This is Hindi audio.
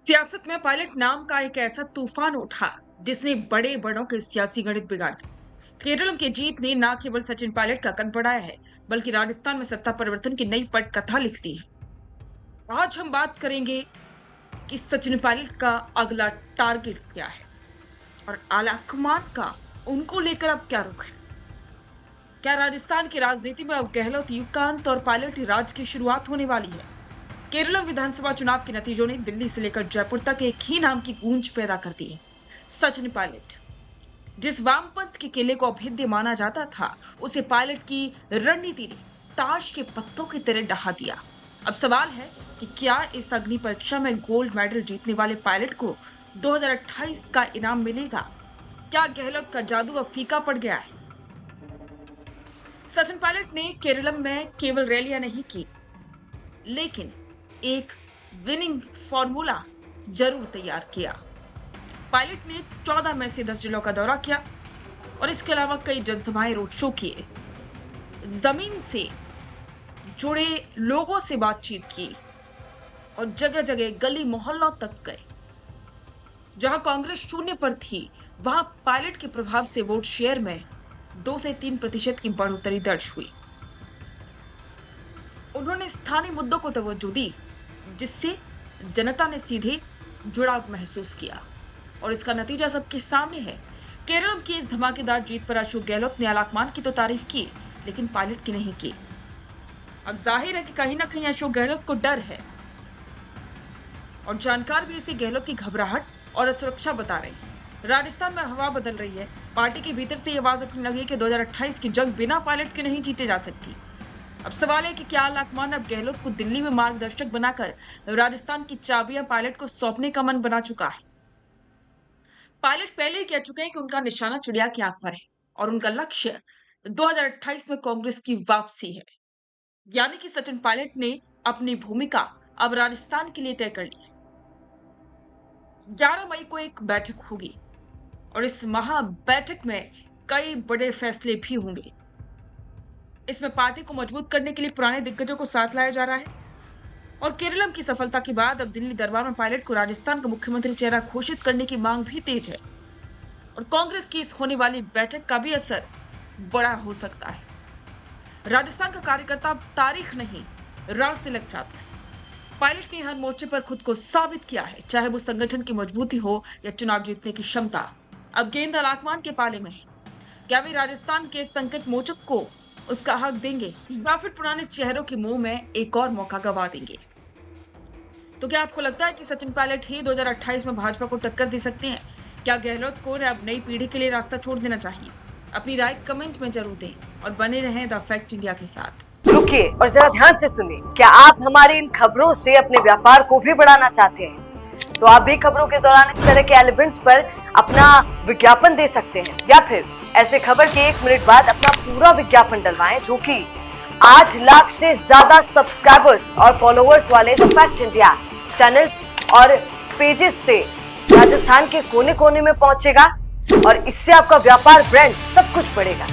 सियासत में पायलट नाम का एक ऐसा तूफान उठा जिसने बड़े बड़ों के सियासी गणित बिगाड़ दिए। केरल की जीत ने न केवल सचिन पायलट का कद बढ़ाया है, बल्कि राजस्थान में सत्ता परिवर्तन की नई पटकथा लिख दी है। आज हम बात करेंगे कि सचिन पायलट का अगला टारगेट क्या है और आलाकमान का उनको लेकर अब क्या रुख है। क्या राजस्थान की राजनीति में अब गहलोत युगांत और पायलट राज की शुरुआत होने वाली है। केरल विधानसभा चुनाव के नतीजों ने दिल्ली से लेकर जयपुर तक एक ही नाम की गूंज पैदा कर दी है, सचिन पायलट। जिस वामपंथ के किले को अभेद्य माना जाता था, उसे पायलट की रणनीति ने ताश के पत्तों की तरह ढहा दिया। अब सवाल है कि क्या इस अग्नि परीक्षा में गोल्ड मेडल जीतने वाले पायलट को 2028 का इनाम मिलेगा। क्या गहलोत का जादू अब फीका पड़ गया है। सचिन पायलट ने केरल में केवल रैलियां नहीं की, लेकिन एक विनिंग फॉर्मूला जरूर तैयार किया। पायलट ने 14 में से 10 जिलों का दौरा किया और इसके अलावा कई जनसभाएं, रोड शो किए, जमीन से जुड़े लोगों से बातचीत की और जगह जगह गली मोहल्लों तक गए। जहां कांग्रेस शून्य पर थी, वहां पायलट के प्रभाव से वोट शेयर में 2 से 3% की बढ़ोतरी दर्ज हुई। उन्होंने स्थानीय मुद्दों को तवज्जो दी, जिससे जनता ने सीधे जुड़ाव महसूस किया और इसका नतीजा सबके सामने है। केरल की इस धमाकेदार जीत पर अशोक गहलोत ने आलाकमान की तो तारीफ की, लेकिन पायलट की नहीं की। अब जाहिर है कि कहीं ना कहीं अशोक गहलोत को डर है और जानकार भी इसे गहलोत की घबराहट और असुरक्षा बता रहे हैं। राजस्थान में हवा बदल रही है। पार्टी के भीतर से ये आवाज उठने लगी कि 2028 की जंग बिना पायलट के नहीं जीते जा सकती। अब सवाल है कि क्या आलाकमान अब गहलोत को दिल्ली में मार्गदर्शक बनाकर राजस्थान की चाबियां पायलट को सौंपने का मन बना चुका है। पायलट पहले ही कह चुके हैं कि उनका निशाना चिड़िया की आंख पर है और उनका लक्ष्य 2028 में कांग्रेस की वापसी है। यानी कि सचिन पायलट ने अपनी भूमिका अब राजस्थान के लिए तय कर ली है। 11 मई को एक बैठक होगी और इस महा बैठक में कई बड़े फैसले भी होंगे। इसमें पार्टी को मजबूत करने के लिए पुराने दिग्गजों को साथ लाया जा रहा है और केरल की सफलता के बाद अब दिल्ली दरबार में पायलट को राजस्थान का मुख्यमंत्री चेहरा घोषित करने की मांग भी तेज है और कांग्रेस की इस होने वाली बैठक का भी असर बड़ा हो सकता है। राजस्थान का कार्यकर्ता अब तारीख नहीं, रास्ते लग जाता है। पायलट ने हर मोर्चे पर खुद को साबित किया है, चाहे वो संगठन की मजबूती हो या चुनाव जीतने की क्षमता। अब गेंद आलाकमान के पाले में है। क्या वे राजस्थान के संकट मोचक को उसका हक देंगे या फिर पुराने चेहरों के मुंह में एक और मौका गवा देंगे। तो क्या आपको लगता है कि सचिन पायलट ही 2028 में भाजपा को टक्कर दे सकते हैं। क्या गहलोत को अब नई पीढ़ी के लिए रास्ता छोड़ देना चाहिए। अपनी राय कमेंट में जरूर दें और बने रहें द फैक्ट इंडिया के साथ। रुकिए और जरा ध्यान से सुनिए। क्या आप हमारी इन खबरों से अपने व्यापार को भी बढ़ाना चाहते हैं, तो आप भी खबरों के दौरान इस तरह के एलिमेंट्स पर अपना विज्ञापन दे सकते हैं या फिर ऐसे खबर के 1 मिनट बाद अपना पूरा विज्ञापन डलवाएं, जो कि 8 लाख से ज्यादा सब्सक्राइबर्स और फॉलोअर्स वाले द फैक्ट इंडिया चैनल्स और पेजेस से राजस्थान के कोने कोने में पहुंचेगा और इससे आपका व्यापार, ब्रांड सब कुछ बढ़ेगा।